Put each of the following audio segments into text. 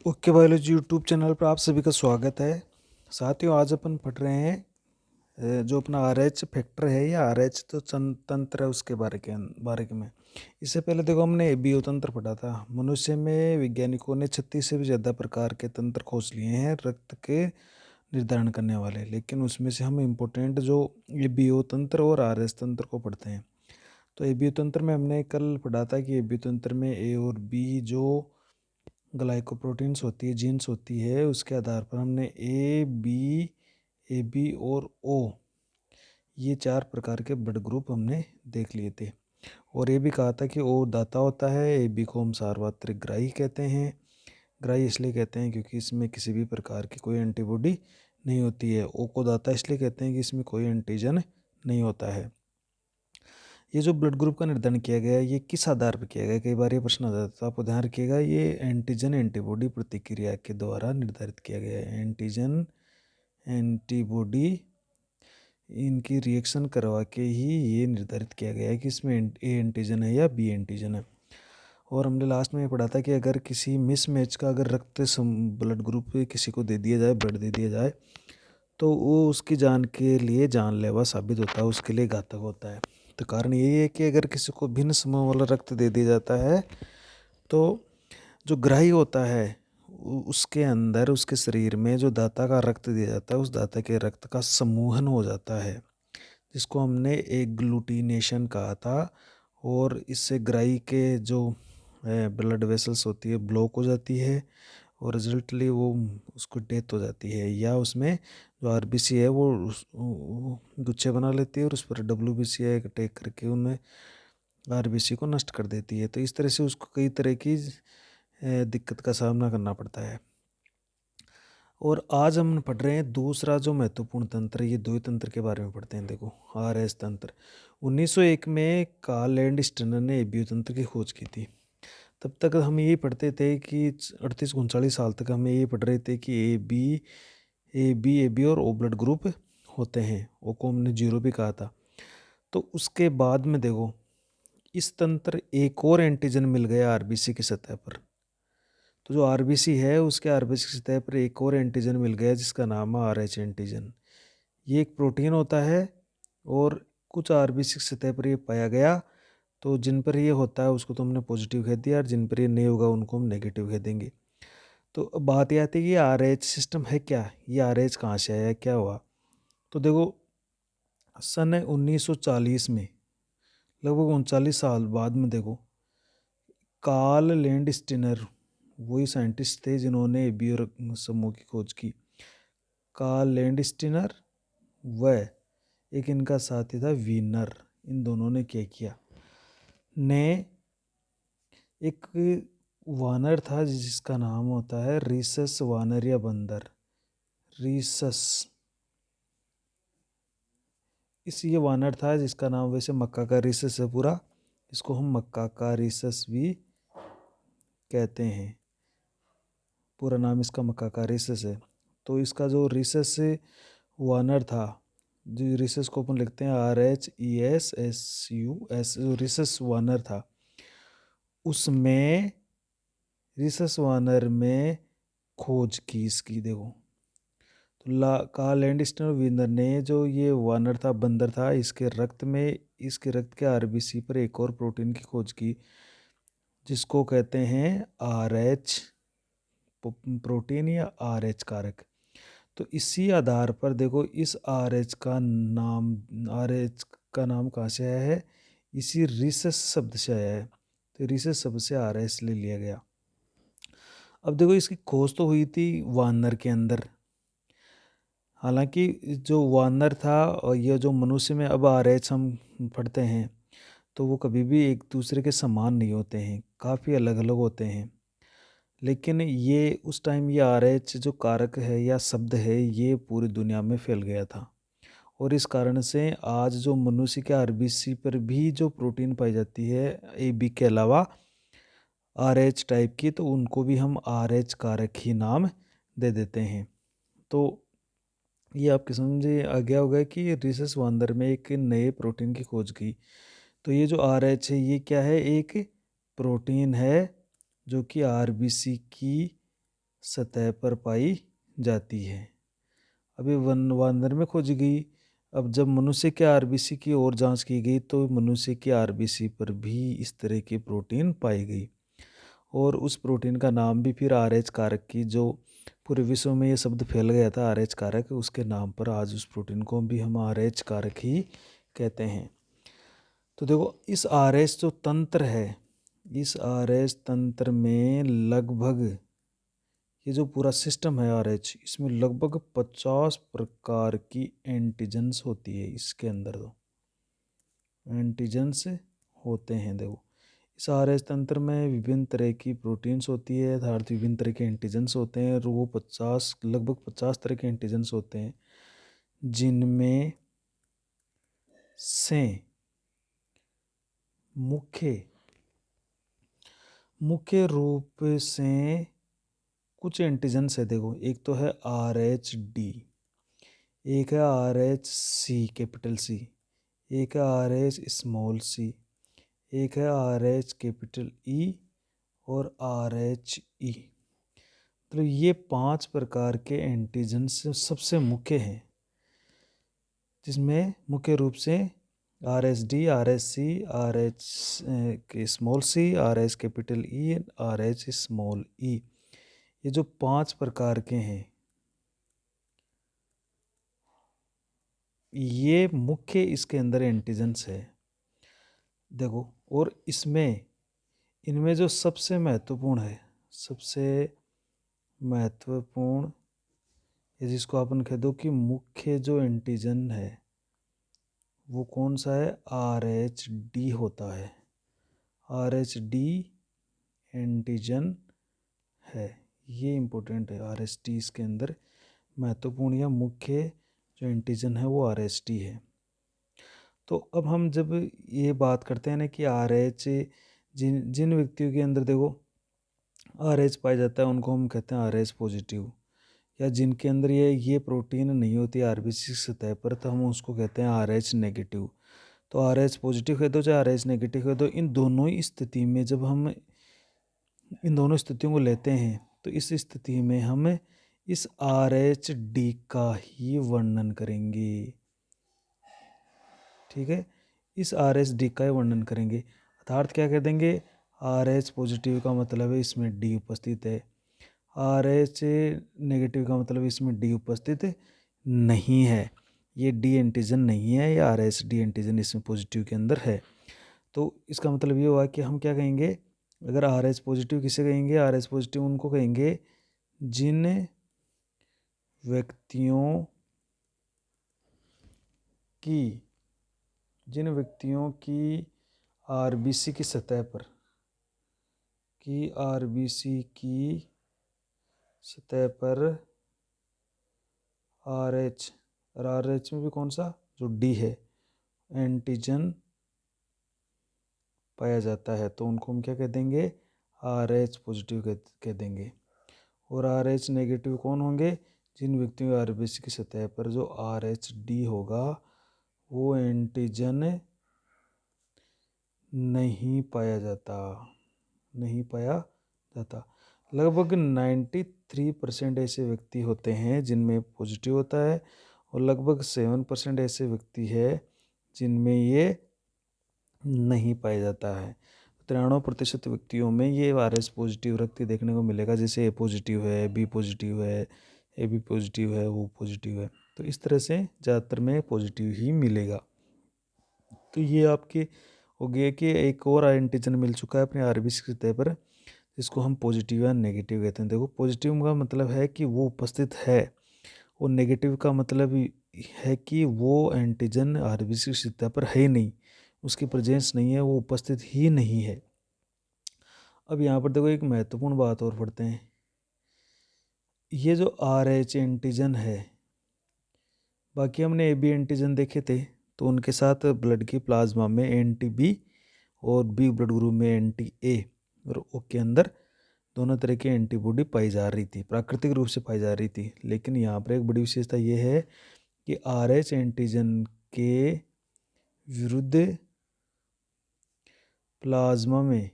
Okay biology YouTube channel पर आप सभी का स्वागत है। साथियों, आज अपन पढ़ रहे हैं जो अपना आरएच फैक्टर है या आरएच तो तंत्र है उसके बारे में। इससे पहले देखो हमने एबीओ तंत्र पढ़ा था। मनुष्य में वैज्ञानिकों ने 36 से भी ज़्यादा प्रकार के तंत्र खोज लिए हैं रक्त के निर्धारण करने वाले, लेकिन उसमें से हम इम्पोर्टेंट जो एबीओ तंत्र और आरएच तंत्र को पढ़ते हैं। तो एबीओ तंत्र में हमने कल पढ़ा था कि एबीओ तंत्र में ए और बी जो ग्लाइकोप्रोटीन्स होती है, जीन्स होती है, उसके आधार पर हमने ए बी और ओ ये 4 प्रकार के ब्लड ग्रुप हमने देख लिए थे। और ये भी कहा था कि ओ दाता होता है, ए बी को हम सार्वत्रिक ग्राही कहते हैं। ग्राही इसलिए कहते हैं क्योंकि इसमें किसी भी प्रकार की कोई एंटीबॉडी नहीं होती है। ओ को दाता इसलिए कहते हैं कि इसमें कोई एंटीजन नहीं होता है। ये जो ब्लड ग्रुप का निर्धारण किया गया है ये किस आधार पर किया गया, कई बार ये प्रश्न आ जाता है, तो आप ध्यान रखिएगा ये एंटीजन एंटीबॉडी प्रतिक्रिया के द्वारा निर्धारित किया गया है। एंटीजन एंटीबॉडी इनकी रिएक्शन करवा के ही ये निर्धारित किया गया है कि इसमें ए एंटीजन है या बी एंटीजन है। और हमने लास्ट में ये पढ़ा था कि अगर किसी मिसमैच का अगर ब्लड ग्रुप किसी को दे दिया जाए, ब्लड दे दिया जाए, तो वो उसकी जान के लिए जानलेवा साबित होता है, उसके लिए घातक होता है। तो कारण यही है कि अगर किसी को भिन्न समूह वाला रक्त दे दिया जाता है तो जो ग्राही होता है उसके अंदर, उसके शरीर में जो दाता का रक्त दिया जाता है उस दाता के रक्त का समूहन हो जाता है, जिसको हमने एग्लूटिनेशन कहा था। और इससे ग्राही के जो ब्लड वेसल्स होती है ब्लॉक हो जाती है और रिजल्टली वो उसको डेथ हो जाती है, या उसमें जो आरबीसी है वो गुच्छे बना लेती है और उस पर डब्ल्यूबीसी अटैक करके उनमें आरबीसी को नष्ट कर देती है। तो इस तरह से उसको कई तरह की दिक्कत का सामना करना पड़ता है। और आज हम पढ़ रहे हैं दूसरा जो महत्वपूर्ण तंत्र, ये दो ही तंत्र के बारे में पढ़ते हैं। देखो, आरएस तंत्र 1901 में कार्ल लैंडस्टनर ने एबीओ तंत्र की खोज की थी। तब तक हम यही पढ़ते थे कि 38-39 साल तक हम यही पढ़ रहे थे कि ए बी और ओ ब्लड ग्रुप होते हैं। ओ को हमने जीरो भी कहा था। तो उसके बाद में देखो इस तंत्र एक और एंटीजन मिल गया आरबीसी की सतह पर। तो जो आरबीसी है उसके आरबीसी की सतह पर एक और एंटीजन मिल गया जिसका नाम है आरएच एंटीजन। ये एक प्रोटीन होता है और कुछ आरबीसी की सतह पर ये पाया गया। तो जिन पर ये होता है उसको तो हमने पॉजिटिव कह दिया और जिन पर ये नहीं होगा उनको हम नेगेटिव कह देंगे। तो अब बात ये आती है कि आरएच सिस्टम है क्या, ये आरएच कहाँ से आया, क्या हुआ। तो देखो सन 1940 में, लगभग 39 साल बाद में, देखो कार्ल लैंडस्टीनर वही साइंटिस्ट थे जिन्होंने एबीओ समूह की खोज की। कार्ल लैंडस्टीनर व एक इनका साथी था वीनर, इन दोनों ने क्या किया, ने एक वानर था जिसका नाम होता है रीसस वानर या बंदर, रीसस। ये वानर था जिसका नाम वैसे मक्का का रीसस है पूरा, इसको हम मक्का का रीसस भी कहते हैं। पूरा नाम इसका मक्का का रीसस है। तो इसका जो रीसस वानर था, जो रीसस को अपन लिखते हैं RHESSUS, जो रीसस वानर था उसमें रीसस वानर में खोज की इसकी। देखो तो कार्ल लैंडस्टीनर विनर ने जो ये वानर था, बंदर था, इसके रक्त के आरबीसी पर एक और प्रोटीन की खोज की जिसको कहते हैं RH प्रोटीन या RH कारक। तो इसी आधार पर देखो इस RH का नाम कहाँ से आया है, इसी रिसस शब्द से आया है। तो रिसस शब्द से RH ले लिया गया। अब देखो इसकी खोज तो हुई थी वानर के अंदर, हालांकि जो वानर था और ये जो मनुष्य में अब RH हम पढ़ते हैं तो वो कभी भी एक दूसरे के समान नहीं होते हैं, काफ़ी अलग अलग होते हैं। लेकिन ये उस टाइम ये RH जो कारक है या शब्द है ये पूरी दुनिया में फैल गया था। और इस कारण से आज जो मनुष्य के आरबीसी पर भी जो प्रोटीन पाई जाती है AB के अलावा RH टाइप की, तो उनको भी हम RH कारक ही नाम दे देते हैं। तो ये आपके समझे आ गया होगा कि रिसस वानर में एक नए प्रोटीन की खोज की। तो ये जो RH है ये क्या है, एक प्रोटीन है जो कि आरबीसी की सतह पर पाई जाती है। अभी वानर में खोजी गई। अब जब मनुष्य के आरबीसी की और जांच की गई तो मनुष्य के आरबीसी पर भी इस तरह की प्रोटीन पाई गई, और उस प्रोटीन का नाम भी फिर RH कारक की, जो पूरे विश्व में ये शब्द फैल गया था RH कारक, उसके नाम पर आज उस प्रोटीन को भी हम RH कारक ही कहते हैं। तो देखो इस RH जो तंत्र है, इस RH तंत्र में लगभग ये जो पूरा सिस्टम है RH, इसमें लगभग 50 प्रकार की एंटीजेंस होती है। इसके अंदर तो एंटीजेंस होते हैं। देखो इस RH तंत्र में विभिन्न तरह की प्रोटीन्स होती है, अर्थात विभिन्न तरह के एंटीजेंस होते हैं, और वो लगभग 50 तरह के एंटीजेंस होते हैं, जिनमें से मुख्य रूप से कुछ एंटीजेंस है। देखो एक तो है RH-D, एक है RH-C कैपिटल C, एक है RH स्मॉल c, एक है RH कैपिटल E और RH-E। तो ये 5 प्रकार के एंटीजेंस सबसे मुख्य हैं, जिसमें मुख्य रूप से RH-D, RH-C, RH small c, RH capital E, RH small e, ये जो 5 प्रकार के हैं, ये मुख्य इसके अंदर एंटीजेंस है। देखो और इनमें जो सबसे महत्वपूर्ण है, सबसे महत्वपूर्ण, ये जिसको अपन कह दो कि मुख्य जो एंटीजन है वो कौन सा है, RH-D होता है। RH-D एंटीजन है, ये इम्पोर्टेंट है। RH-D इसके अंदर महत्वपूर्ण या मुख्य जो एंटीजन है वो RH-D है। तो अब हम जब ये बात करते हैं ना कि RH, जिन व्यक्तियों के अंदर देखो RH पाया जाता है उनको हम कहते हैं RH पॉजिटिव, या जिनके अंदर ये प्रोटीन नहीं होती आरबीसी सतह पर तो हम उसको कहते हैं RH नेगेटिव। तो RH पॉजिटिव कह दो चाहे RH नेगेटिव कह दो, इन दोनों ही स्थिति में जब हम इन दोनों स्थितियों को लेते हैं तो इस स्थिति में हम इस RH-D का ही वर्णन करेंगे। ठीक है, इस RH-D का ही वर्णन करेंगे। अर्थात क्या कह देंगे, RH पॉजिटिव का मतलब है इसमें D उपस्थित है, RH नेगेटिव का मतलब इसमें D उपस्थित नहीं है, ये D एंटीजन नहीं है, या RH-D एंटीजन इसमें पॉजिटिव के अंदर है। तो इसका मतलब ये हुआ कि हम क्या कहेंगे, अगर RH पॉजिटिव किसे कहेंगे, RH पॉजिटिव उनको कहेंगे जिन व्यक्तियों की आरबीसी की सतह पर RH, और RH में भी कौन सा, जो D है, एंटीजन पाया जाता है, तो उनको हम क्या कह देंगे, RH पॉजिटिव कह देंगे। और RH नेगेटिव कौन होंगे, जिन व्यक्तियों की आरबीसी की सतह पर जो RH-D होगा वो एंटीजन नहीं पाया जाता। लगभग 93% ऐसे व्यक्ति होते हैं जिनमें पॉजिटिव होता है, और लगभग 7% ऐसे व्यक्ति है जिनमें ये नहीं पाया जाता है। 93% व्यक्तियों में ये RH पॉजिटिव रक्त देखने को मिलेगा, जैसे A पॉजिटिव है, B पॉजिटिव है, AB पॉजिटिव है, O पॉजिटिव है। तो इस तरह से ज़्यादातर में पॉजिटिव ही मिलेगा। तो ये आपके हो गया कि एक और एंटीजन मिल चुका है अपने आरबीसी की सतह पर, जिसको हम पॉजिटिव या नेगेटिव कहते हैं। देखो पॉजिटिव का मतलब है कि वो उपस्थित है, और नेगेटिव का मतलब है कि वो एंटीजन आरबीसी की सतह पर है ही नहीं, उसकी प्रेजेंस नहीं है, वो उपस्थित ही नहीं है। अब यहाँ पर देखो एक महत्वपूर्ण बात और पढ़ते हैं। ये जो RH एंटीजन है, बाकी हमने AB एंटीजन देखे थे, तो उनके साथ ब्लड की प्लाज्मा में NTB और B ब्लड ग्रुप में NTA और O के अंदर दोनों तरह की एंटीबॉडी पाई जा रही थी, प्राकृतिक रूप से पाई जा रही थी। लेकिन यहाँ पर एक बड़ी विशेषता ये है कि RH एंटीजन के विरुद्ध प्लाज्मा में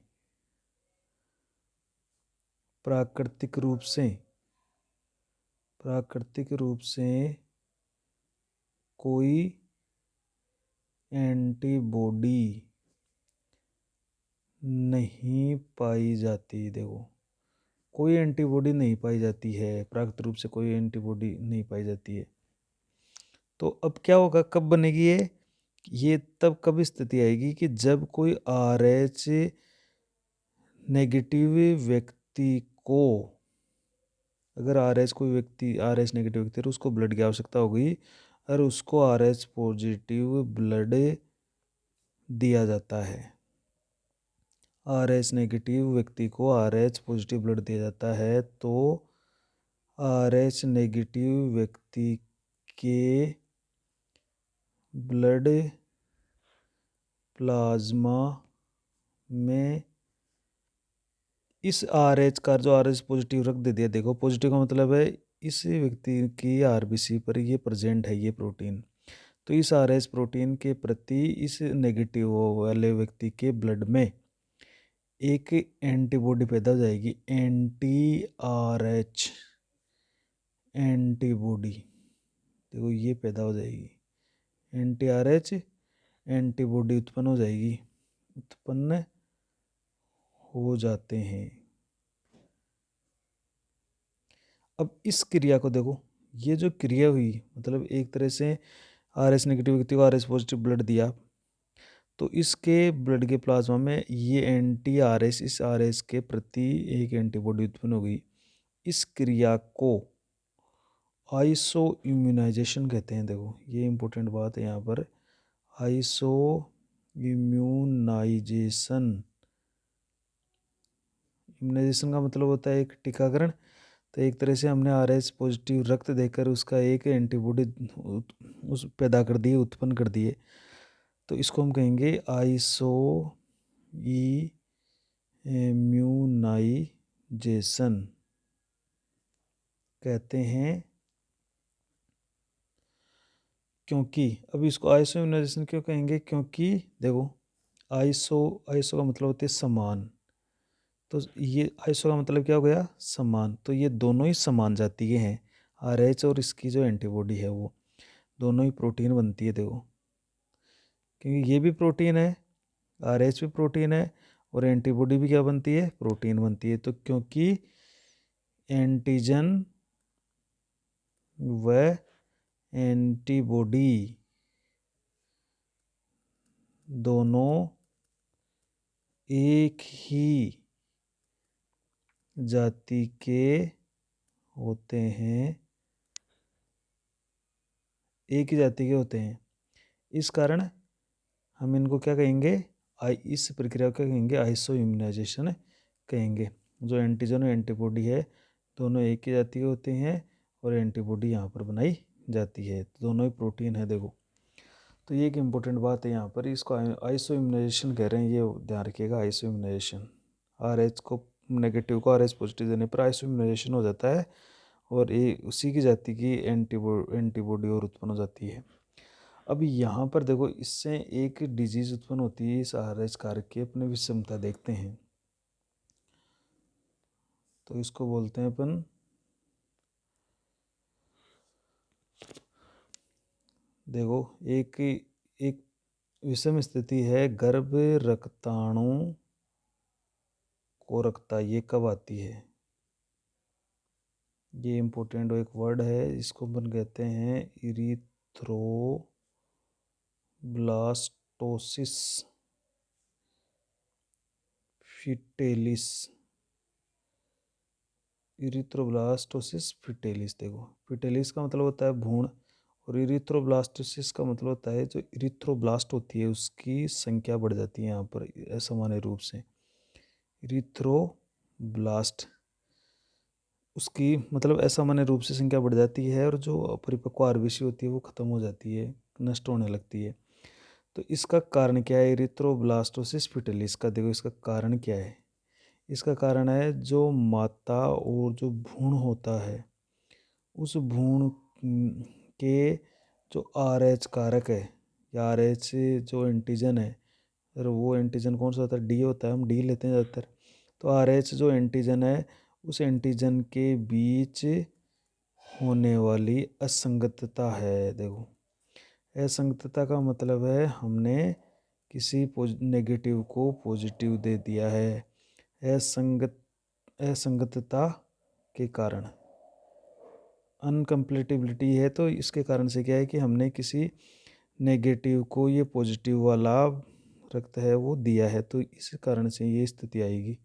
प्राकृतिक रूप से प्राकृतिक रूप से कोई एंटीबॉडी नहीं पाई जाती। देखो, कोई एंटीबॉडी नहीं पाई जाती है, प्राकृतिक रूप से कोई एंटीबॉडी नहीं पाई जाती है। तो अब क्या होगा, कब बनेगी ये तब कब स्थिति आएगी कि जब कोई RH नेगेटिव व्यक्ति को, अगर RH नेगेटिव व्यक्ति है उसको ब्लड की आवश्यकता होगी और उसको RH पॉजिटिव ब्लड दिया जाता है। RH नेगेटिव व्यक्ति को RH पॉजिटिव ब्लड दिया जाता है तो RH नेगेटिव व्यक्ति के ब्लड प्लाज्मा में इस RH का जो RH पॉजिटिव रख दे दिया, देखो पॉजिटिव का मतलब है इस व्यक्ति की RBC पर ये प्रेजेंट है ये प्रोटीन, तो इस RH प्रोटीन के प्रति इस नेगेटिव वाले व्यक्ति के ब्लड में एक एंटीबॉडी पैदा हो जाएगी, anti-RH एंटीबॉडी। देखो ये पैदा हो जाएगी, anti-RH एंटीबॉडी उत्पन्न हो जाएगी, उत्पन्न हो जाते हैं। अब इस क्रिया को देखो, ये जो क्रिया हुई मतलब एक तरह से RH नेगेटिव व्यक्ति को RH पॉजिटिव ब्लड दिया, तो इसके ब्लड के प्लाज्मा में ये anti-RH इस RH के प्रति एक एंटीबॉडी उत्पन्न हो गई। इस क्रिया को आइसो इम्यूनाइजेशन कहते हैं। देखो ये इंपॉर्टेंट बात है यहाँ पर, आइसो इम्यूनाइजेशन। इम्यूनाइजेशन का मतलब होता है एक टीकाकरण, तो एक तरह से हमने RH पॉजिटिव रक्त देकर उसका एक एंटीबॉडी उस पैदा कर दिए, उत्पन्न कर दिए, तो इसको हम कहेंगे आइसो इम्यूनाइजेशन कहते हैं। क्योंकि अब इसको आइसो इम्यूनाइजेशन क्यों कहेंगे, क्योंकि देखो आइसो का मतलब होता है समान, तो ये आइसो का मतलब क्या हो गया, समान, तो ये दोनों ही समान जाति के हैं, RH और इसकी जो एंटीबॉडी है वो दोनों ही प्रोटीन बनती है। देखो क्योंकि ये भी प्रोटीन है, RH भी प्रोटीन है और एंटीबॉडी भी क्या बनती है, प्रोटीन बनती है। तो क्योंकि एंटीजन व एंटीबॉडी दोनों एक ही जाति के होते हैं, एक ही जाति के होते हैं, इस कारण हम इनको क्या कहेंगे, इस प्रक्रिया को क्या कहेंगे, आइसो इम्यूनाइजेशन कहेंगे। जो एंटीजन और एंटीबॉडी है दोनों एक ही जाति के होते हैं और एंटीबॉडी यहाँ पर बनाई जाती है, तो दोनों ही प्रोटीन है। देखो तो ये एक इम्पोर्टेंट बात है यहाँ पर, इसको आइसो इम्यूनाइजेशन कह रहे हैं, ये ध्यान रखिएगा। आइसो इम्यूनाइजेशन, RH को नेगेटिव को RH पॉजिटिव देने पर आइसो इम्यूनाइजेशन हो जाता है और ये उसी की जाति की एंटीबॉडी और उत्पन्न हो जाती है। अब यहाँ पर देखो इससे एक डिजीज उत्पन्न होती है, इस RH कारक की अपने विषमता देखते हैं, तो इसको बोलते हैं अपन देखो एक विषम स्थिति है, गर्भ रक्ताणु को रखता, ये कब आती है, ये इम्पोर्टेंट एक वर्ड है, इसको अपन कहते हैं इरिथ्रोब्लास्टोसिस फिटेलिस। इरिथ्रोब्लास्टोसिस फिटेलिस, देखो फिटेलिस का मतलब होता है भ्रूण और इरिथ्रोब्लास्टोसिस का मतलब होता है जो इरिथ्रोब्लास्ट होती है उसकी संख्या बढ़ जाती है यहाँ पर असामान्य रूप से। इरिथ्रोब्लास्ट उसकी मतलब असामान्य रूप से संख्या बढ़ जाती है और जो अपरिपक्व RBC होती है वो ख़त्म हो जाती है, नष्ट होने लगती है। तो इसका कारण क्या है, इरिथ्रोब्लास्टोसिस फिटेलिस का, देखो इसका कारण क्या है, इसका कारण है जो माता और जो भ्रूण होता है उस भ्रूण के जो RH कारक है या RH जो एंटीजन है, और वो एंटीजन कौन सा होता है, D होता है, हम D लेते हैं ज़्यादातर। तो RH जो एंटीजन है उस एंटीजन के बीच होने वाली असंगतता है। देखो, असंगतता का मतलब है हमने किसी नेगेटिव को पॉजिटिव दे दिया है। असंगतता के कारण अनकम्प्लेटेबिलिटी है, तो इसके कारण से क्या है कि हमने किसी नेगेटिव को ये पॉजिटिव वाला रक्त है वो दिया है, तो इस कारण से ये स्थिति आएगी,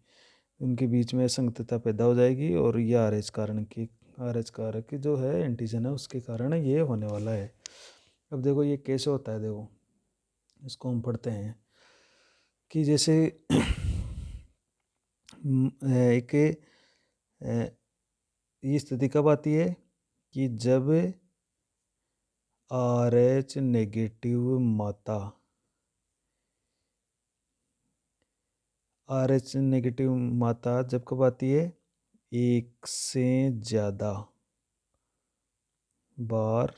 उनके बीच में असंगतता पैदा हो जाएगी और ये आर एच कारक जो है एंटीजन है उसके कारण ये होने वाला है। अब देखो ये कैसे होता है, देखो इसको हम पढ़ते हैं कि जैसे एक ये स्थिति कब आती है कि जब आर एच नेगेटिव मात्रा जब कब आती है, एक से ज़्यादा बार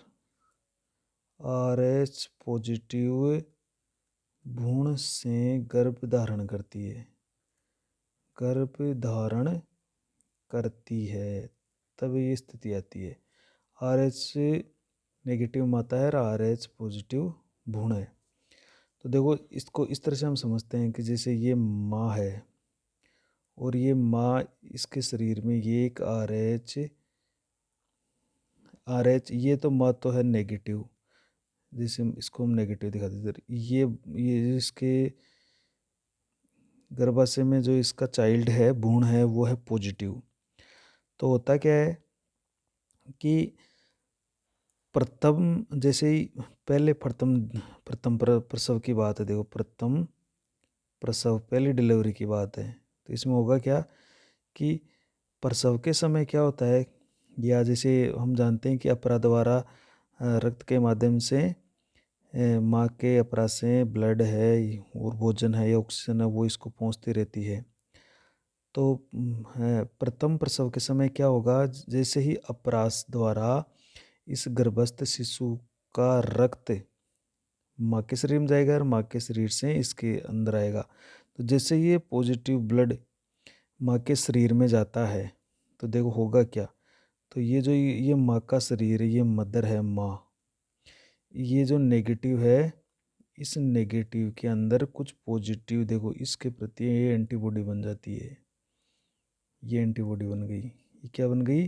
आर एच पॉजिटिव भ्रूण से गर्भ धारण करती है, तब ये स्थिति आती है। आर एच नेगेटिव माता है और आर एच पॉजिटिव भ्रूण है। तो देखो इसको इस तरह से हम समझते हैं कि जैसे ये माँ है और ये माँ, इसके शरीर में ये एक आर एच ये तो माँ तो है नेगेटिव, जैसे इसको हम नेगेटिव दिखा देते, ये इसके गर्भाशय में जो इसका चाइल्ड है, भ्रूण है, वो है पॉजिटिव। तो होता क्या है कि प्रथम जैसे ही पहले प्रथम प्रसव की बात है, देखो प्रथम प्रसव पहली डिलीवरी की बात है, तो इसमें होगा क्या कि प्रसव के समय क्या होता है, या जैसे हम जानते हैं कि अपरा द्वारा रक्त के माध्यम से माँ के अपरा से ब्लड है और भोजन है या ऑक्सीजन है वो इसको पहुँचती रहती है। तो प्रथम प्रसव के समय क्या होगा, जैसे ही अपरास द्वारा इस गर्भस्थ शिशु का रक्त माँ के शरीर में जाएगा और माँ के शरीर से इसके अंदर आएगा, तो जैसे ये पॉजिटिव ब्लड माँ के शरीर में जाता है तो देखो होगा क्या, तो ये जो ये माँ का शरीर है, ये मदर है माँ, ये जो नेगेटिव है, इस नेगेटिव के अंदर कुछ पॉजिटिव, देखो इसके प्रति ये एंटीबॉडी बन जाती है, ये एंटीबॉडी बन गई, ये क्या बन गई,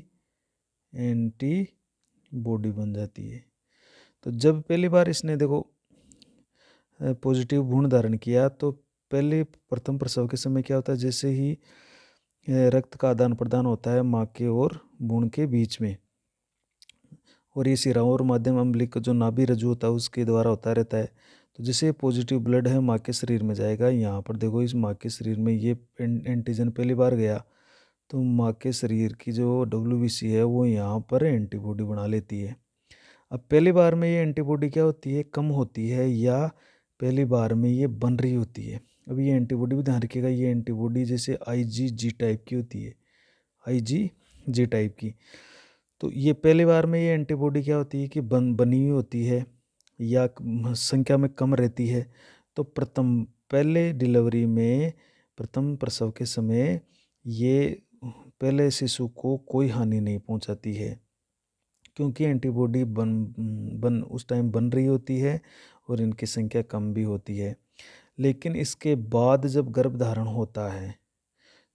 एंटीबॉडी बन जाती है। तो जब पहली बार इसने देखो पॉजिटिव भ्रूण धारण किया, तो पहले प्रथम प्रसव के समय क्या होता है, जैसे ही रक्त का आदान प्रदान होता है माँ के और भ्रूण के बीच में, और ये शिराओं और माध्यम अम्लिक जो नाभि रज्जु होता है उसके द्वारा होता रहता है, तो जैसे पॉजिटिव ब्लड है माँ के शरीर में जाएगा, यहाँ पर देखो इस माँ के शरीर में ये एंटीजन पहली बार गया, तो माँ के शरीर की जो WBC है वो यहाँ पर एंटीबॉडी बना लेती है। अब पहली बार में ये एंटीबॉडी क्या होती है, कम होती है, या पहली बार में ये बन रही होती है। अब ये एंटीबॉडी भी ध्यान रखिएगा, ये एंटीबॉडी जैसे IgG टाइप की होती है, IgG टाइप की। तो ये पहली बार में ये एंटीबॉडी क्या होती है कि बनी हुई होती है या संख्या में कम रहती है। तो पहले डिलीवरी में प्रथम प्रसव के समय ये पहले शिशु को कोई हानि नहीं पहुंचाती है, क्योंकि एंटीबॉडी उस टाइम बन रही होती है और इनकी संख्या कम भी होती है। लेकिन इसके बाद जब गर्भधारण होता है,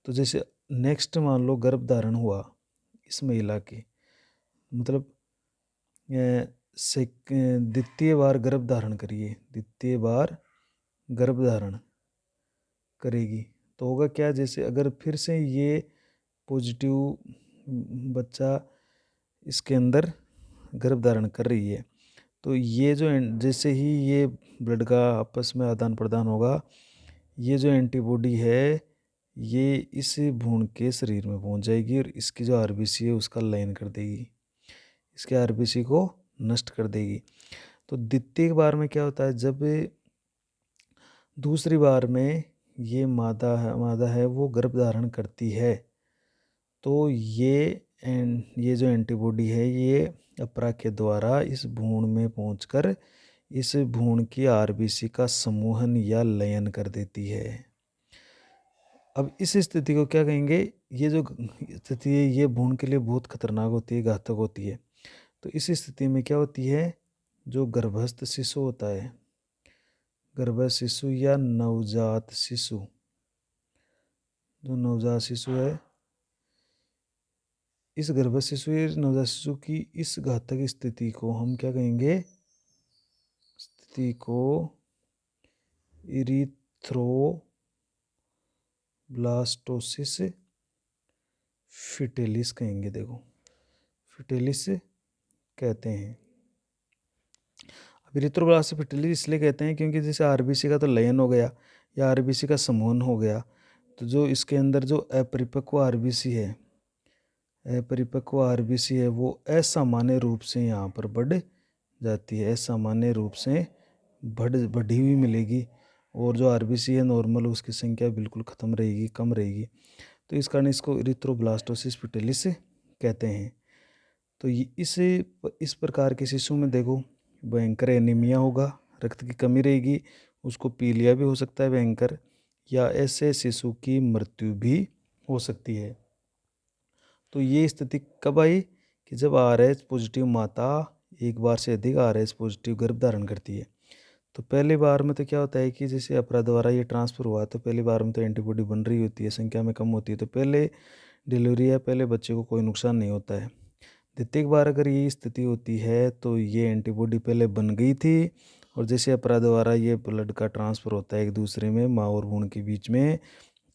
तो जैसे नेक्स्ट मान लो गर्भधारण हुआ इस महिला की, मतलब द्वितीय बार गर्भधारण करेगी, तो होगा क्या, जैसे अगर फिर से ये पॉजिटिव बच्चा इसके अंदर गर्भधारण कर रही है, तो ये जो जैसे ही ये ब्लड का आपस में आदान प्रदान होगा, ये जो एंटीबॉडी है ये इस भ्रूण के शरीर में पहुंच जाएगी और इसकी जो RBC है उसका लयन कर देगी, इसके RBC को नष्ट कर देगी। तो द्वितीय बार में क्या होता है, जब दूसरी बार में ये मादा है वो गर्भधारण करती है, तो ये जो एंटीबॉडी है ये अपरा के द्वारा इस भ्रूण में पहुंचकर इस भ्रूण की RBC का समूहन या लयन कर देती है। अब इस स्थिति को क्या कहेंगे, ये जो स्थिति है ये भ्रूण के लिए बहुत खतरनाक होती है, घातक होती है। तो इस स्थिति में क्या होती है, जो गर्भस्थ शिशु होता है, गर्भस्थ शिशु या नवजात शिशु, जो नवजात शिशु है, इस गर्भस्थ शिशु या नवजात शिशु की इस घातक स्थिति को हम क्या कहेंगे, स्थिति को इरिथ्रोब्लास्टोसिस फिटेलिस कहेंगे। देखो, फिटेलिस कहते हैं। अब इरिथ्रोब्लास्टोसिस फिटेलिस इसलिए कहते हैं क्योंकि जैसे आरबीसी का तो लयन हो गया या आरबीसी का समूहन हो गया, तो जो इसके अंदर जो अपरिपक्व आरबीसी है, अपरिपक्व आरबीसी है, वो असामान्य रूप से यहाँ पर बढ़ जाती है, असामान्य रूप से बढ़ी हुई मिलेगी, और जो आरबीसी है नॉर्मल, उसकी संख्या बिल्कुल ख़त्म रहेगी, कम रहेगी। तो इस कारण इसको इरिथ्रोब्लास्टोसिस फिटेलिस कहते हैं। तो इस प्रकार के शिशु में देखो भयंकर एनीमिया होगा, रक्त की कमी रहेगी, उसको पीलिया भी हो सकता है भयंकर, या ऐसे शिशु की मृत्यु भी हो सकती है। तो ये स्थिति कब आई कि जब RH पॉजिटिव माता एक बार से अधिक RH पॉजिटिव गर्भ धारण करती है। तो पहली बार में तो क्या होता है कि जैसे अपरा द्वारा ये ट्रांसफ़र हुआ, तो पहली बार में तो एंटीबॉडी बन रही होती है, संख्या में कम होती है, तो पहले डिलीवरी या पहले बच्चे को कोई नुकसान नहीं होता है। द्वितीय बार अगर ये स्थिति होती है तो ये एंटीबॉडी पहले बन गई थी, और जैसे अपरा द्वारा ये ब्लड का ट्रांसफ़र होता है एक दूसरे में, माँ और भ्रूण के बीच में,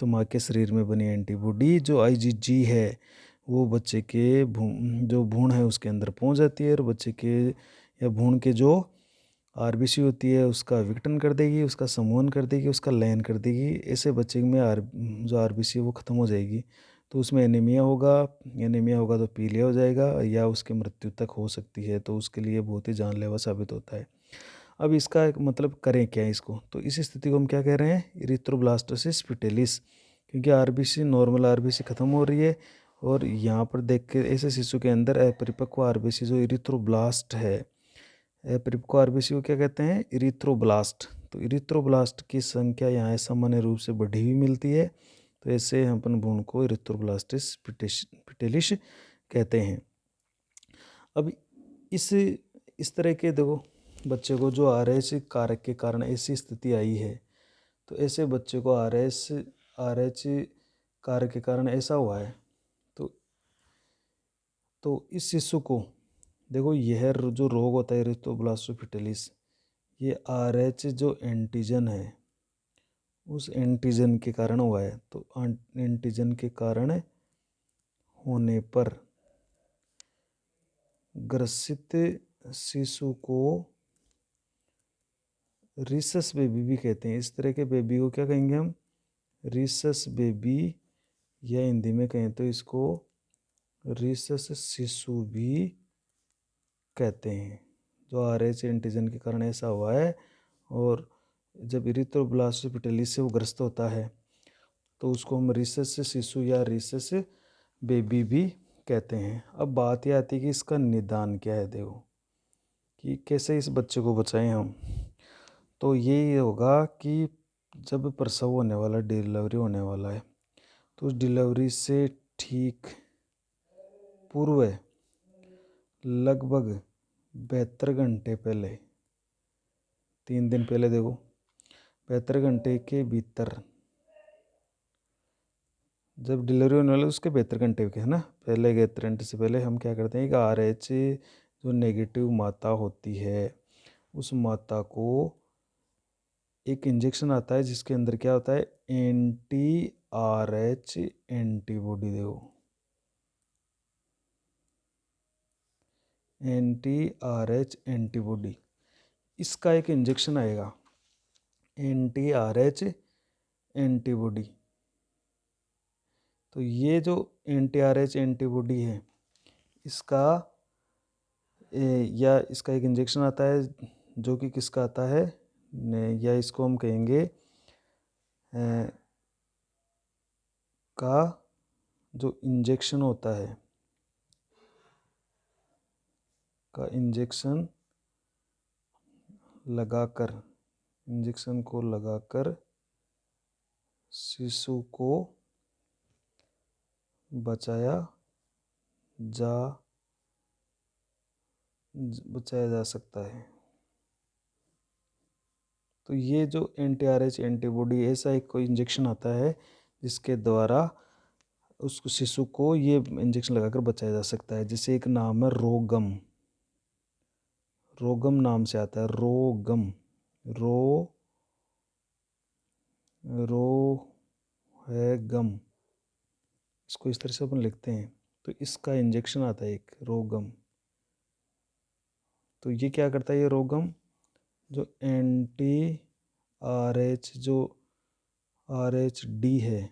तो माँ के शरीर में बनी एंटीबॉडी जो IgG है वो बच्चे के जो भ्रूण है उसके अंदर पहुंच जाती है, और बच्चे के या भ्रूण के जो आरबीसी होती है उसका विघटन कर देगी, उसका समूहन कर देगी, उसका लयन कर देगी। ऐसे बच्चे में जो आरबीसी है वो ख़त्म हो जाएगी, तो उसमें एनीमिया होगा तो पीलिया हो जाएगा, या उसकी मृत्यु तक हो सकती है। तो उसके लिए बहुत ही जानलेवा साबित होता है। अब इसका मतलब करें क्या इसको, तो इस स्थिति को हम क्या कह रहे हैं, इरिथ्रोब्लास्टोसिस फिटेलिस, क्योंकि आरबीसी नॉर्मल आरबीसी ख़त्म हो रही है, और यहाँ पर देख के ऐसे शिशु के अंदर अपरिपक्व आरबीसी जो इरिथ्रोब्लास्ट है, अपरिपक्व आरबीसी को क्या कहते हैं, इरिथ्रोब्लास्ट। तो इरिथ्रोब्लास्ट की संख्या यहाँ सामान्य रूप से बढ़ी हुई मिलती है, तो ऐसे हम अपन भ्रूण को इरिथ्रोब्लास्टिस फिटेलिस कहते हैं। अब इस तरह के देखो बच्चे को जो RH कारक के कारण ऐसी स्थिति आई है, तो ऐसे बच्चे को RH कारक के कारण ऐसा हुआ है, तो इस शिशु को देखो, यह जो रोग होता है इरिथ्रोब्लास्टोसिस फिटेलिस, ये RH जो एंटीजन है उस एंटीजन के कारण हुआ है। तो एंटीजन के कारण होने पर ग्रसित शिशु को रिसस बेबी भी कहते हैं। इस तरह के बेबी को क्या कहेंगे हम, रिसस बेबी, या हिंदी में कहें तो इसको रिसस शिशु भी कहते हैं, जो RH एंटीजन के कारण ऐसा हुआ है। और जब इरिथ्रोब्लास्टोसिस फिटेलिस से वो ग्रस्त होता है तो उसको हम रिसस शिशु या रिसस बेबी भी कहते हैं। अब बात यह आती है कि इसका निदान क्या है, देखो कि कैसे इस बच्चे को बचाएं हम। तो यही होगा कि जब प्रसव होने वाला, डिलीवरी होने वाला है, तो उस डिलीवरी से ठीक पूर्व लगभग 72 घंटे पहले, 3 दिन पहले, देखो 72 घंटे के भीतर, जब डिलीवरी होने वाले उसके 72 घंटे के है ना, पहले 72 घंटे से पहले हम क्या करते हैं कि RH जो नेगेटिव माता होती है उस माता को एक इंजेक्शन आता है जिसके अंदर क्या होता है, anti-RH एंटीबॉडी। देखो, anti-RH एंटीबॉडी, इसका एक इंजेक्शन आएगा, anti-RH एंटीबॉडी। तो ये जो anti-RH एंटीबॉडी है इसका या इसका एक इंजेक्शन आता है जो कि किसका आता है, या इसको हम कहेंगे का जो इंजेक्शन होता है, का इंजेक्शन लगाकर, इंजेक्शन को लगाकर शिशु को बचाया जा सकता है। तो ये जो एंटी-RH एंटीबॉडी ऐसा एक कोई इंजेक्शन आता है जिसके द्वारा उस शिशु को ये इंजेक्शन लगाकर बचाया जा सकता है। जैसे एक नाम है रोगम, रोगम नाम से आता है, रोगम, रो है गम, इसको इस तरह से अपन लिखते हैं। तो इसका इंजेक्शन आता है एक रोगम। तो ये क्या करता है, ये रोगम जो एंटी-RH जो RH-D है,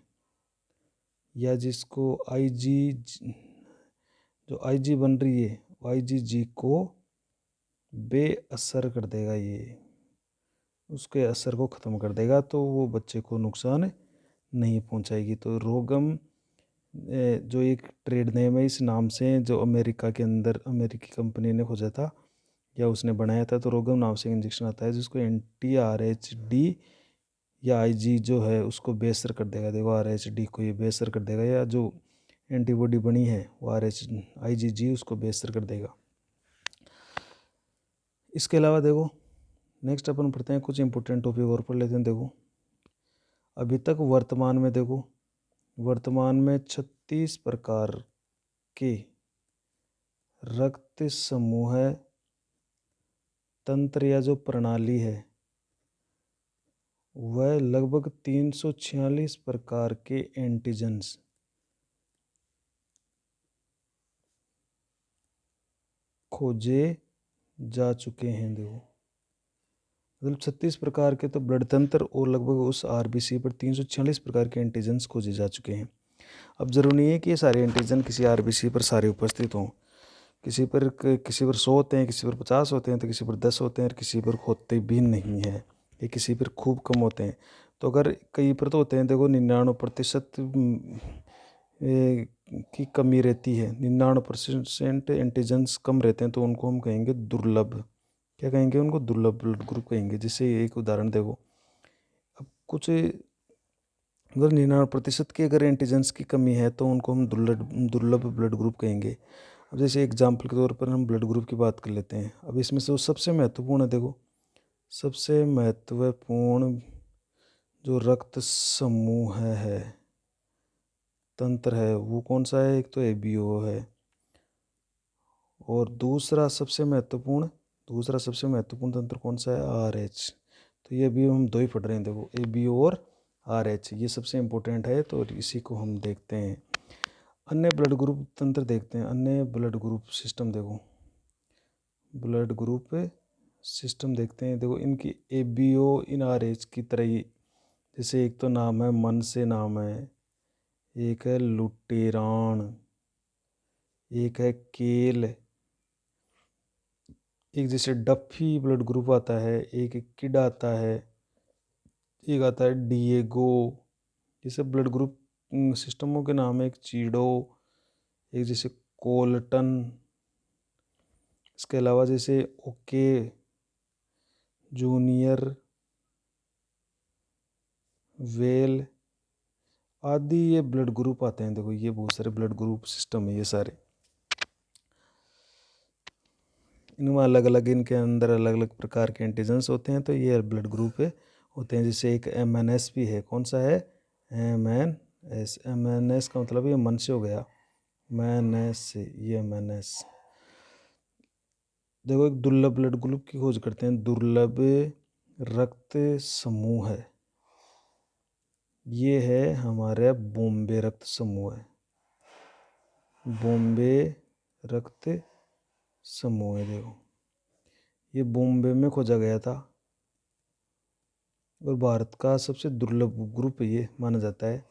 या जिसको जो IG बन रही है IgG को बेअसर कर देगा, ये उसके असर को ख़त्म कर देगा, तो वो बच्चे को नुकसान नहीं पहुंचाएगी। तो रोगम जो एक ट्रेड नेम है इस नाम से, जो अमेरिका के अंदर अमेरिकी कंपनी ने खोजा था या उसने बनाया था। तो रोगम नाम से इंजेक्शन आता है जिसको एंटी-RH-D या IG जो है उसको बेअसर कर देगा। देखो RH-D को ये बेअसर कर देगा, या जो एंटीबॉडी बनी है वो IgG उसको बेअसर कर देगा। इसके अलावा देखो नेक्स्ट अपन पढ़ते हैं, कुछ इंपॉर्टेंट टॉपिक और पढ़ लेते हैं। देखो अभी तक वर्तमान में, देखो वर्तमान में 36 प्रकार के रक्त समूह तंत्र या जो प्रणाली है वह लगभग 346 प्रकार के एंटीजन्स खोजे जा चुके हैं। देखो मतलब 36 प्रकार के तो ब्लड तंत्र और लगभग उस RBC पर 346 प्रकार के एंटीजन्स खोजे जा चुके हैं। अब जरूरी नहीं है कि ये सारे एंटीजन किसी RBC पर सारे उपस्थित हों। किसी पर 100 होते हैं, किसी पर 50 होते हैं, तो किसी पर 10 होते हैं, और किसी पर होते भी नहीं है, ये किसी पर खूब कम होते हैं। तो अगर कई पर तो होते हैं, देखो 99% की कमी रहती है, 99% एंटीजन्स कम रहते हैं, तो उनको हम कहेंगे दुर्लभ। क्या कहेंगे उनको? दुर्लभ ब्लड ग्रुप कहेंगे। जैसे एक उदाहरण देखो, अब कुछ अगर 99% की अगर एंटीजन्स की कमी है तो उनको हम दुर्लभ ब्लड ग्रुप कहेंगे। अब जैसे एग्जाम्पल के तौर पर हम ब्लड ग्रुप की बात कर लेते हैं। अब इसमें से वो सबसे महत्वपूर्ण है, देखो सबसे महत्वपूर्ण जो रक्त समूह है तंत्र है वो कौन सा है? एक तो ABO है, और दूसरा सबसे महत्वपूर्ण तंत्र कौन सा है? RH। तो ये भी हम दो ही पढ़ रहे हैं, देखो ABO और RH, ये सबसे इम्पोर्टेंट है, तो इसी को हम देखते हैं। अन्य ब्लड ग्रुप तंत्र देखते हैं, अन्य ब्लड ग्रुप सिस्टम। देखो ब्लड ग्रुप सिस्टम देखते हैं। देखो इनकी ABO इन RH की तरह ही, जैसे एक तो नाम है मन से नाम है, एक है लुटेरान, एक है केल, एक जैसे डफी ब्लड ग्रुप आता है, एक किड आता है, एक आता है डिएगो। जैसे ब्लड ग्रुप सिस्टमों के नाम है, एक चीडो, एक जैसे कोल्टन। इसके अलावा जैसे ओके, जूनियर, वेल आदि ये ब्लड ग्रुप आते हैं। देखो ये बहुत सारे ब्लड ग्रुप सिस्टम है ये सारे। इनमें अलग अलग, इनके अंदर अलग अलग प्रकार के एंटीजन्स होते हैं, तो ये ब्लड ग्रुप होते हैं। जैसे एक MNS भी है, कौन सा है? MNS। MNS का मतलब ये मन से हो गया, MNS से, ये MNS। देखो एक दुर्लभ ब्लड ग्रुप की खोज करते हैं, दुर्लभ रक्त समूह है, ये है हमारा बॉम्बे रक्त समूह है, बॉम्बे रक्त समूह है। देखो ये बॉम्बे में खोजा गया था, और भारत का सबसे दुर्लभ ग्रुप ये माना जाता है,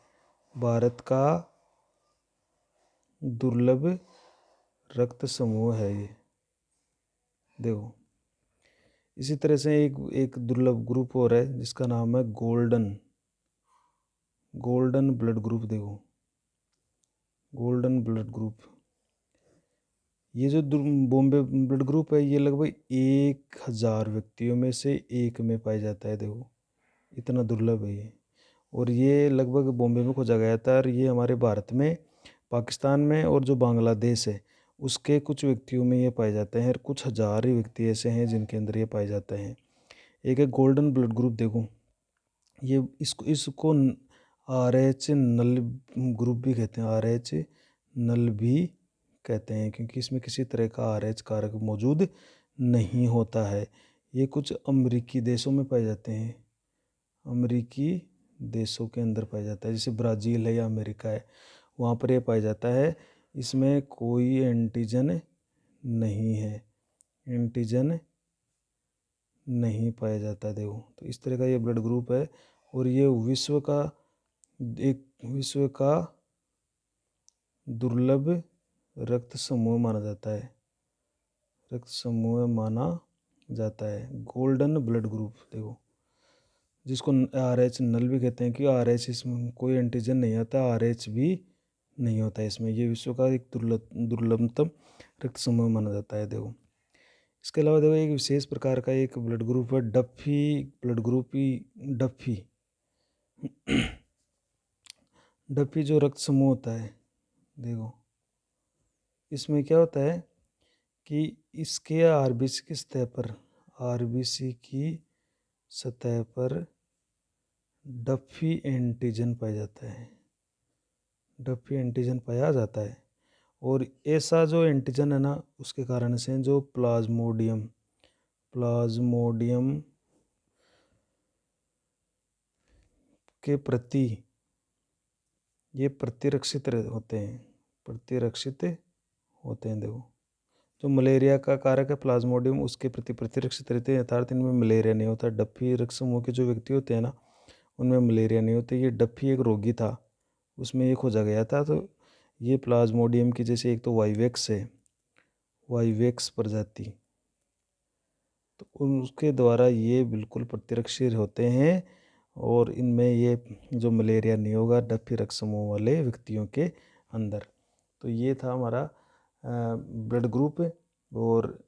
भारत का दुर्लभ रक्त समूह है ये। देखो इसी तरह से एक दुर्लभ ग्रुप और है जिसका नाम है गोल्डन ब्लड ग्रुप। देखो गोल्डन ब्लड ग्रुप, ये जो बॉम्बे ब्लड ग्रुप है ये लगभग 1000 व्यक्तियों में से एक में पाया जाता है। देखो इतना दुर्लभ है ये, और ये लगभग बॉम्बे में खोजा गया था। और ये हमारे भारत में, पाकिस्तान में और जो बांग्लादेश है उसके कुछ व्यक्तियों में ये पाए जाते हैं। और कुछ हज़ार ही व्यक्ति ऐसे हैं जिनके अंदर ये पाए जाते हैं। एक है गोल्डन ब्लड ग्रुप। देखो ये इसको RH नल ग्रुप भी कहते हैं, RH नल भी कहते हैं, क्योंकि इसमें किसी तरह का RH कारक मौजूद नहीं होता है। ये कुछ अमेरिकी देशों में पाए जाते हैं, अमेरिकी देशों के अंदर पाया जाता है, जैसे ब्राज़ील है या अमेरिका है, वहाँ पर ये पाया जाता है। इसमें कोई एंटीजन नहीं है, एंटीजन नहीं पाया जाता। देखो तो इस तरह का ये ब्लड ग्रुप है। और ये विश्व का दुर्लभ रक्त समूह माना जाता है, रक्त समूह माना जाता है गोल्डन ब्लड ग्रुप। देखो जिसको RH नल भी कहते हैं, कि RH इसमें कोई एंटीजन नहीं आता, RH भी नहीं होता है इसमें। ये विश्व का एक दुर्लभतम रक्त समूह माना जाता है। देखो इसके अलावा देखो एक विशेष प्रकार का एक ब्लड ग्रुप है डफी ब्लड ग्रुप ही। डफी डफी जो रक्त समूह होता है, देखो इसमें क्या होता है कि इसके RBC की सतह पर, RBC की सतह पर डफी एंटीजन पाया जाता है, डफी एंटीजन पाया जाता है। और ऐसा जो एंटीजन है ना, उसके कारण से जो प्लाज्मोडियम के प्रति ये प्रतिरक्षित होते हैं, प्रतिरक्षित होते हैं। देखो जो मलेरिया का कारक है प्लाज्मोडियम, उसके प्रति प्रतिरक्षित रहते हैं, अर्थात इनमें मलेरिया नहीं होता। डफी रक्त समूह के जो व्यक्ति होते हैं ना, उनमें मलेरिया नहीं होती। ये डफी एक रोगी था, उसमें ये खोजा गया था। तो ये प्लाज्मोडियम की, जैसे एक तो वाइवेक्स है, वाइवेक्स प्रजाति, तो उसके द्वारा ये बिल्कुल प्रतिरक्षी होते हैं। और इनमें ये जो मलेरिया नहीं होगा डफी रक्त समूह वाले व्यक्तियों के अंदर। तो ये था हमारा ब्लड ग्रुप। और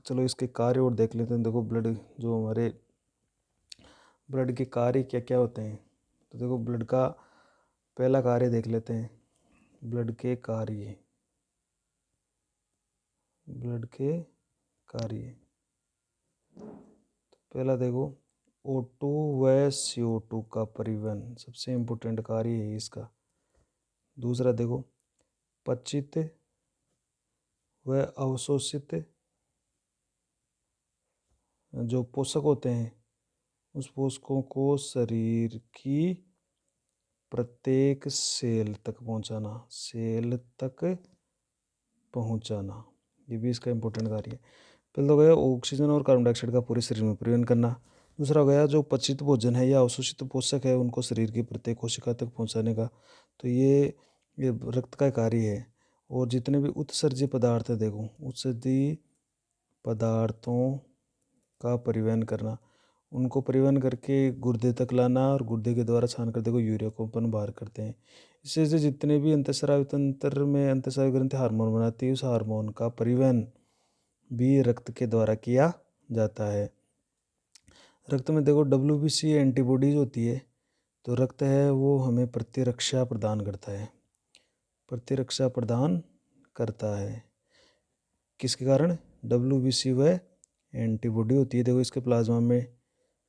चलो इसके कार्य और देख लेते हैं। देखो ब्लड, जो हमारे ब्लड के कार्य क्या क्या होते हैं। तो देखो ब्लड का पहला कार्य देख लेते हैं। ब्लड के कार्य, ब्लड के कार्य, पहला देखो O2 व CO2 का परिवहन, सबसे इम्पोर्टेंट कार्य है इसका। दूसरा देखो पचित व अवशोषित जो पोषक होते हैं, उस पोषकों को शरीर की प्रत्येक सेल तक पहुंचाना, सेल तक पहुंचाना, ये भी इसका इम्पोर्टेंट कार्य है। पहला हो गया ऑक्सीजन और कार्बन डाइऑक्साइड का पूरे शरीर में परिवहन करना। दूसरा हो गया जो पचित भोजन है या अवशोषित पोषक है उनको शरीर की प्रत्येक कोशिका तक पहुंचाने का। तो ये रक्त का कार्य है। और जितने भी उत्सर्जित पदार्थ है, देखो उत्सर्जित पदार्थों का परिवहन करना, उनको परिवहन करके गुर्दे तक लाना, और गुर्दे के द्वारा छान कर देखो यूरिया को अपन बाहर करते हैं। इससे से जितने भी अंतःस्रावी तंत्र में अंतःस्रावी ग्रंथि हार्मोन बनाती है, उस हार्मोन का परिवहन भी रक्त के द्वारा किया जाता है। रक्त में देखो WBC एंटीबॉडीज होती है। तो रक्त है वो हमें प्रतिरक्षा प्रदान करता है, प्रतिरक्षा प्रदान करता है। किसके कारण? WBC व एंटीबॉडी होती है। देखो इसके प्लाज्मा में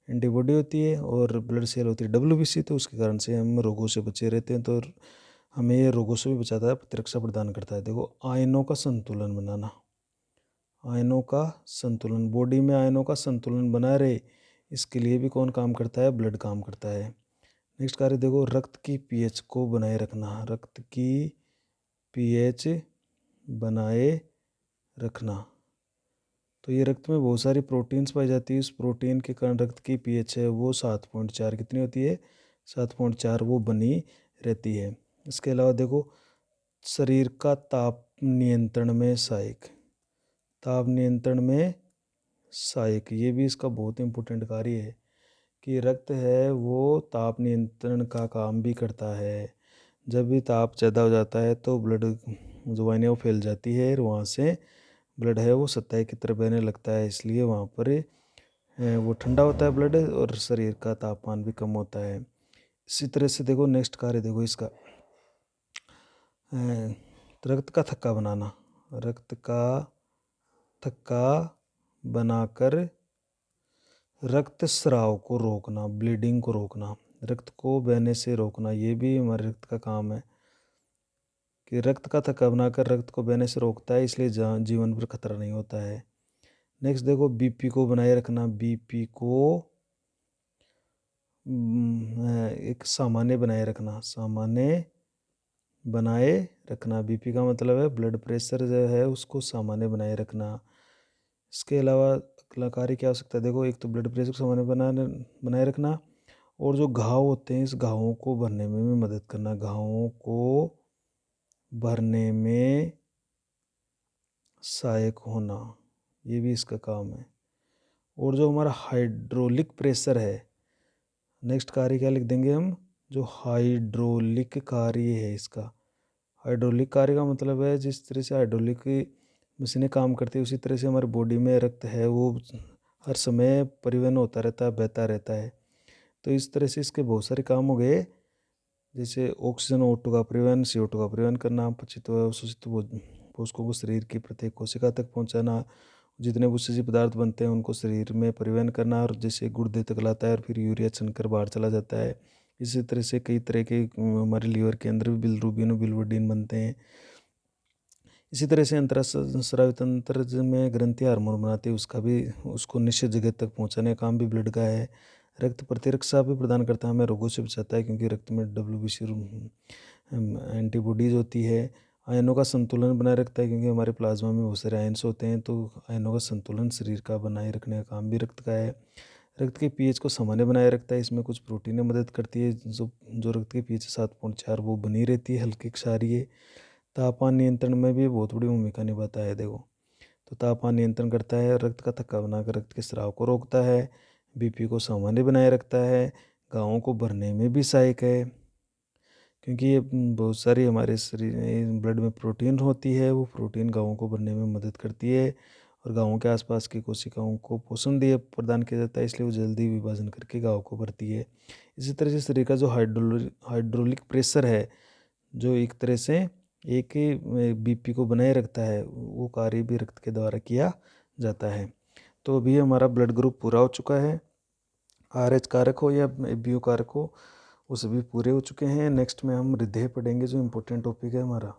एंटीबॉडी होती है और ब्लड सेल होती है WBC, तो उसके कारण से हम रोगों से बचे रहते हैं। तो हमें ये रोगों से भी बचाता है, प्रतिरक्षा प्रदान करता है। देखो आयनों का संतुलन बनाना, आयनों का संतुलन, बॉडी में आयनों का संतुलन बना रहे, इसके लिए भी कौन काम करता है? ब्लड काम करता है। नेक्स्ट कार्य देखो रक्त की pH को बनाए रखना, रक्त की pH बनाए रखना। तो ये रक्त में बहुत सारी प्रोटीन्स पाई जाती है, इस प्रोटीन के कारण रक्त की pH है वो 7.4 कितनी होती है? 7.4 वो बनी रहती है। इसके अलावा देखो शरीर का ताप नियंत्रण में सहायक, ताप नियंत्रण में सहायक, ये भी इसका बहुत इंपॉर्टेंट कार्य है कि रक्त है वो ताप नियंत्रण का काम भी करता है। जब भी ताप ज़्यादा हो जाता है तो ब्लड जो वाइन है वो फैल जाती है, और वहाँ से ब्लड है वो सतह की तरफ बहने लगता है, इसलिए वहाँ पर वो ठंडा होता है ब्लड, और शरीर का तापमान भी कम होता है। इसी तरह से देखो नेक्स्ट कार्य देखो इसका, रक्त का थक्का बनाना। रक्त का थक्का बनाकर रक्त स्राव को रोकना, ब्लीडिंग को रोकना, रक्त को बहने से रोकना, ये भी हमारे रक्त का काम है कि रक्त का थक्का बनाकर रक्त को बहने से रोकता है, इसलिए जीवन पर खतरा नहीं होता है। नेक्स्ट देखो बीपी को बनाए रखना। बीपी को एक सामान्य बनाए रखना, सामान्य बनाए रखना। बीपी का मतलब है ब्लड प्रेशर जो है उसको सामान्य बनाए रखना। इसके अलावा अगला कार्य क्या हो सकता है, देखो एक तो ब्लड प्रेशर सामान्य बनाए रखना, और जो घाव होते हैं इस घावों को भरने में भी मदद करना। घावों को भरने में सहायक होना, ये भी इसका काम है। और जो हमारा हाइड्रोलिक प्रेशर है, नेक्स्ट कार्य क्या लिख देंगे हम, जो हाइड्रोलिक कार्य है इसका। हाइड्रोलिक कार्य का मतलब है जिस तरह से हाइड्रोलिक मशीनें काम करती है उसी तरह से हमारी बॉडी में रक्त है वो हर समय परिवहन होता रहता है, बहता रहता है। तो इस तरह से इसके बहुत सारे काम हो गए, जैसे ऑक्सीजन O2 का परिवहन, CO2 का परिवहन करना, अपचित व अवशोषित पोषकों को शरीर की प्रत्येक कोशिका तक पहुंचाना, जितने उत्सर्जित पदार्थ बनते हैं उनको शरीर में परिवहन करना, और जैसे गुर्दे तक लाता है और फिर यूरिया चलकर बाहर चला जाता है। इसी तरह से कई तरह के हमारे लीवर के अंदर भी बिलिरुबिन और बिलिरुबिन बनते हैं। इसी तरह से अंतःस्रावी तंत्र में ग्रंथि हार्मोन बनाती है, उसका भी उसको निश्चित जगह तक पहुंचाने का काम भी ब्लड का है। रक्त प्रतिरक्षा भी प्रदान करता है, हमें रोगों से बचाता है क्योंकि रक्त में WBC एंटीबॉडीज होती है। आयनों का संतुलन बनाए रखता है क्योंकि हमारे प्लाज्मा में बहुत सारे आयन्स होते हैं, तो आयनों का संतुलन शरीर का बनाए रखने का काम भी रक्त का है। रक्त के पीएच को सामान्य बनाए रखता है, इसमें कुछ प्रोटीनें मदद करती है, जो रक्त के पीएच 7.4 वो बनी रहती है, हल्के क्षारीय। तापमान नियंत्रण में भी बहुत बड़ी भूमिका निभाता है देखो, तो तापमान नियंत्रण करता है, रक्त का थक्का बनाकर रक्त के स्राव को रोकता है, बीपी को सामान्य बनाए रखता है, घावों को भरने में भी सहायक है क्योंकि ये बहुत सारी हमारे शरीर ब्लड में प्रोटीन होती है, वो प्रोटीन घावों को भरने में मदद करती है, और घावों के आसपास की कोशिकाओं को पोषण दिए प्रदान किया जाता है, इसलिए वो जल्दी विभाजन करके घाव को भरती है। इसी तरह से शरीर का जो हाइड्रोलिक प्रेशर है, जो एक तरह से एक बीपी को बनाए रखता है, वो कार्य भी रक्त के द्वारा किया जाता है। तो अभी हमारा ब्लड ग्रुप पूरा हो चुका है, RH कारक हो या BU कारक हो वो सभी पूरे हो चुके हैं। नेक्स्ट में हम हृदय पढ़ेंगे, जो इम्पोर्टेंट टॉपिक है हमारा।